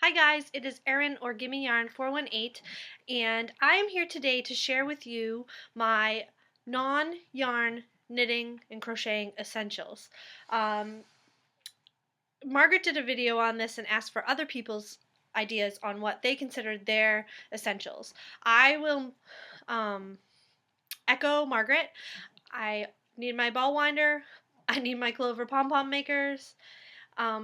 Hi guys, it is Erin or Gimme Yarn 418, and I am here today to share with you my non-yarn knitting and crocheting essentials. Margaret did a video on this and asked for other people's ideas on what they considered their essentials. I will echo Margaret. I need my ball winder, I need my clover pom-pom makers.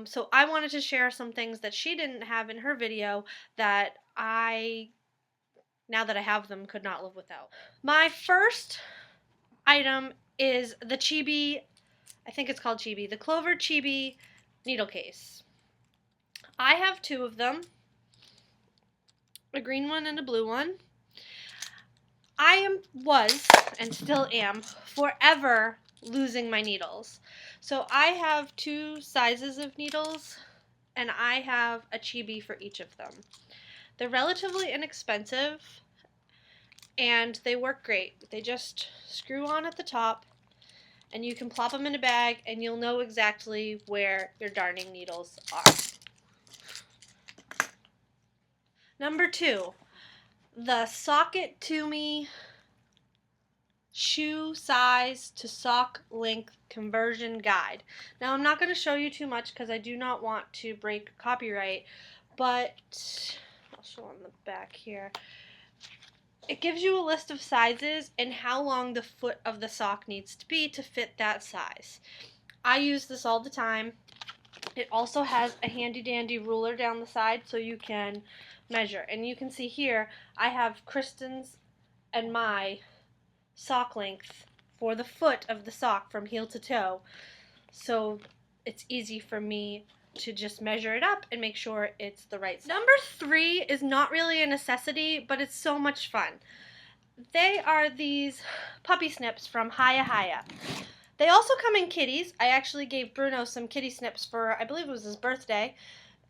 So I wanted to share some things that she didn't have in her video that now that I have them, could not live without. My first item is the Chibi, I think it's called Chibi, the Clover Chibi needle case. I have two of them, a green one and a blue one. Was, and still am, forever losing my needles. So I have two sizes of needles, and I have a chibi for each of them. They're relatively inexpensive, and they work great. They just screw on at the top, and you can plop them in a bag, and you'll know exactly where your darning needles are. Number two, the Sock It To Me Shoe Size to Sock Length Conversion Guide. Now, I'm not going to show you too much because I do not want to break copyright, but I'll show on the back here. It gives you a list of sizes and how long the foot of the sock needs to be to fit that size. I use this all the time. It also has a handy dandy ruler down the side so you can measure. And you can see here I have Kristen's and my sock length for the foot of the sock from heel to toe, so it's easy for me to just measure it up and make sure it's the right size. Number three is not really a necessity, but it's so much fun. They are these puppy snips from Hiya Hiya. They also come in kitties. I actually gave Bruno some kitty snips for, I believe it was his birthday,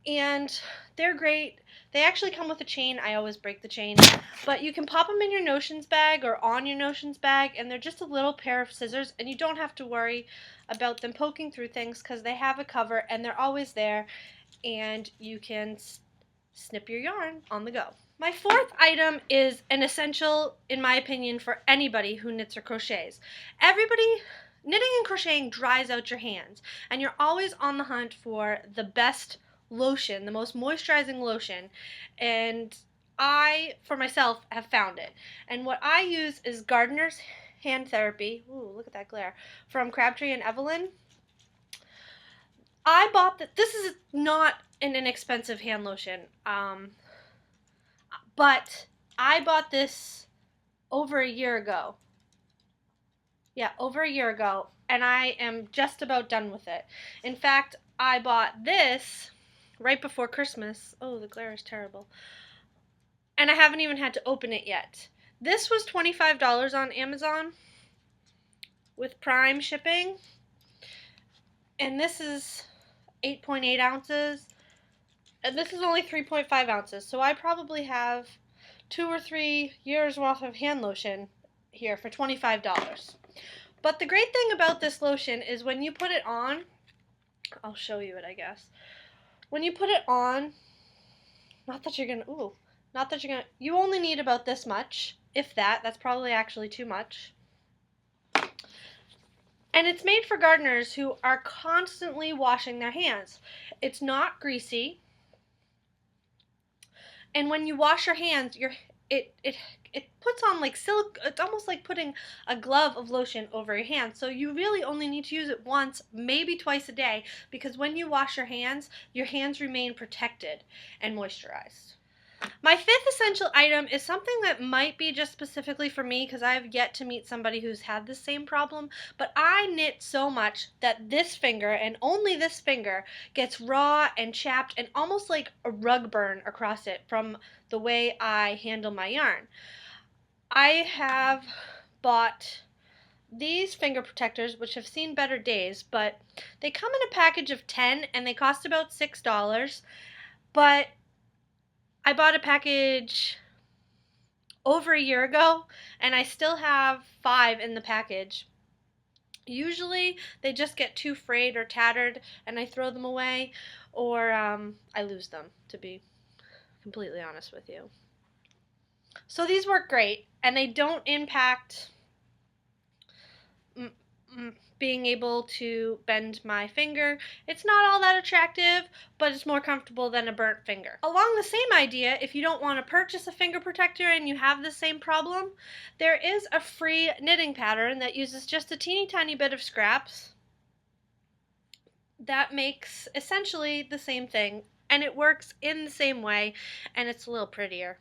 and they're great. They actually come with a chain. I always break the chain, but you can pop them in your notions bag or on your notions bag, and they're just a little pair of scissors, and you don't have to worry about them poking through things because they have a cover and they're always there, and you can snip your yarn on the go. My fourth item is an essential, in my opinion, for anybody who knits or crochets. Knitting and crocheting dries out your hands, and you're always on the hunt for the best lotion, the most moisturizing lotion, and I, for myself, have found it. And what I use is Gardener's Hand Therapy. Ooh, look at that glare. From Crabtree and Evelyn. I bought this is not an inexpensive hand lotion, but I bought this over a year ago. Yeah, over a year ago, and I am just about done with it. In fact, I bought this right before Christmas. Oh, the glare is terrible. And I haven't even had to open it yet. This was $25 on Amazon with Prime shipping, and this is 8.8 ounces, and this is only 3.5 ounces, so I probably have 2 or 3 years worth of hand lotion here for $25. But the great thing about this lotion is when you put it on, I'll show you it, I guess. When you put it on, you only need about this much, if that. That's probably actually too much. And it's made for gardeners who are constantly washing their hands. It's not greasy. And when you wash your hands, it puts on like silk. It's almost like putting a glove of lotion over your hands. So you really only need to use it once, maybe twice a day, because when you wash your hands remain protected and moisturized. My fifth essential item is something that might be just specifically for me because I have yet to meet somebody who's had the same problem, but I knit so much that this finger, and only this finger, gets raw and chapped and almost like a rug burn across it from the way I handle my yarn. I have bought these finger protectors, which have seen better days, but they come in a package of 10 and they cost about $6, but I bought a package over a year ago, and I still have 5 in the package. Usually, they just get too frayed or tattered, and I throw them away, or I lose them, to be completely honest with you. So these work great, and they don't impact being able to bend my finger. It's not all that attractive, but it's more comfortable than a burnt finger. Along the same idea, if you don't want to purchase a finger protector and you have the same problem, there is a free knitting pattern that uses just a teeny tiny bit of scraps that makes essentially the same thing, and it works in the same way, and it's a little prettier.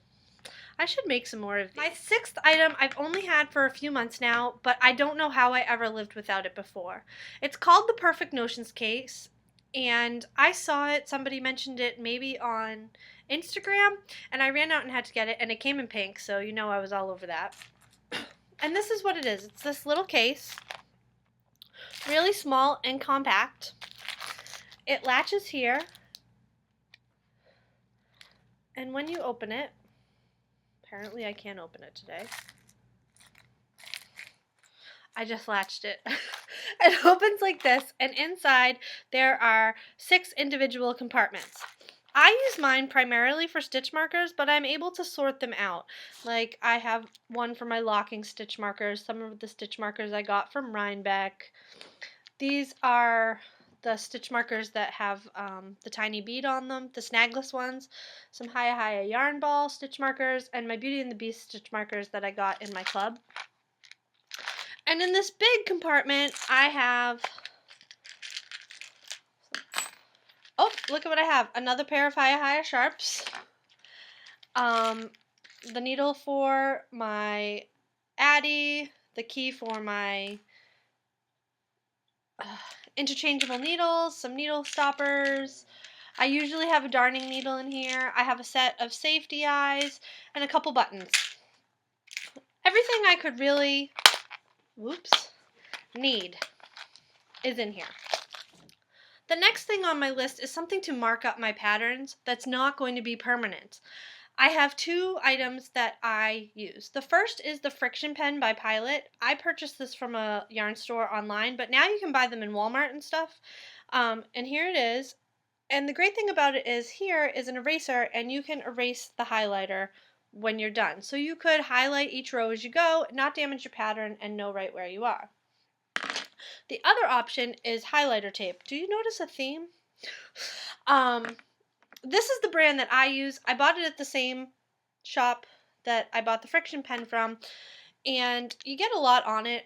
I should make some more of these. My sixth item I've only had for a few months now, but I don't know how I ever lived without it before. It's called the Perfect Notions Case, and I saw it, somebody mentioned it maybe on Instagram, and I ran out and had to get it, and it came in pink, so you know I was all over that. And this is what it is. It's this little case, really small and compact. It latches here, and when you open it, apparently I can't open it today. I just latched it. It opens like this, and inside there are 6 individual compartments. I use mine primarily for stitch markers, but I'm able to sort them out. Like, I have one for my locking stitch markers, some of the stitch markers I got from Rhinebeck. These are the stitch markers that have the tiny bead on them, the snagless ones, some Hiya yarn ball stitch markers, and my Beauty and the Beast stitch markers that I got in my club. And in this big compartment, I have, oh, look at what I have. Another pair of Hiya sharps, the needle for my Addie, the key for my interchangeable needles, some needle stoppers. I usually have a darning needle in here. I have a set of safety eyes and a couple buttons. Everything I could really, need is in here. The next thing on my list is something to mark up my patterns that's not going to be permanent. I have 2 items that I use. The first is the friction pen by Pilot. I purchased this from a yarn store online, but now you can buy them in Walmart and stuff. And here it is. And the great thing about it is here is an eraser, and you can erase the highlighter when you're done. So you could highlight each row as you go, not damage your pattern, and know right where you are. The other option is highlighter tape. Do you notice a theme? This is the brand that I use. I bought it at the same shop that I bought the friction pen from, and you get a lot on it.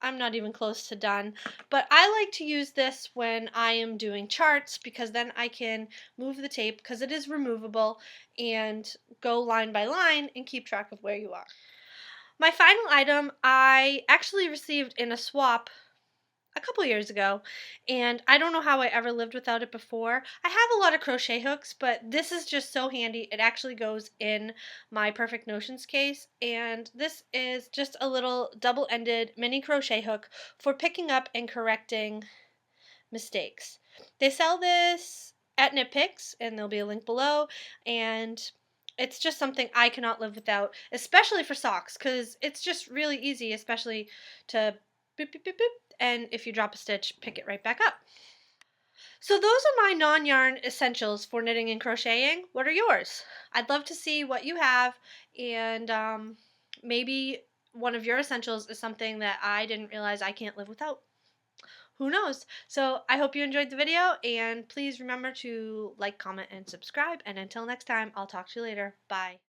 I'm not even close to done, but I like to use this when I am doing charts because then I can move the tape because it is removable and go line by line and keep track of where you are. My final item I actually received in a swap a couple years ago, and I don't know how I ever lived without it before. I have a lot of crochet hooks, but this is just so handy. It actually goes in my Perfect Notions case, and this is just a little double-ended mini crochet hook for picking up and correcting mistakes. They sell this at Knit Picks, and there'll be a link below, and it's just something I cannot live without, especially for socks, because it's just really easy, especially to boop, boop, boop, boop, and if you drop a stitch, pick it right back up. So those are my non-yarn essentials for knitting and crocheting. What are yours? I'd love to see what you have, and maybe one of your essentials is something that I didn't realize I can't live without. Who knows? So I hope you enjoyed the video, and please remember to like, comment, and subscribe, and until next time, I'll talk to you later. Bye.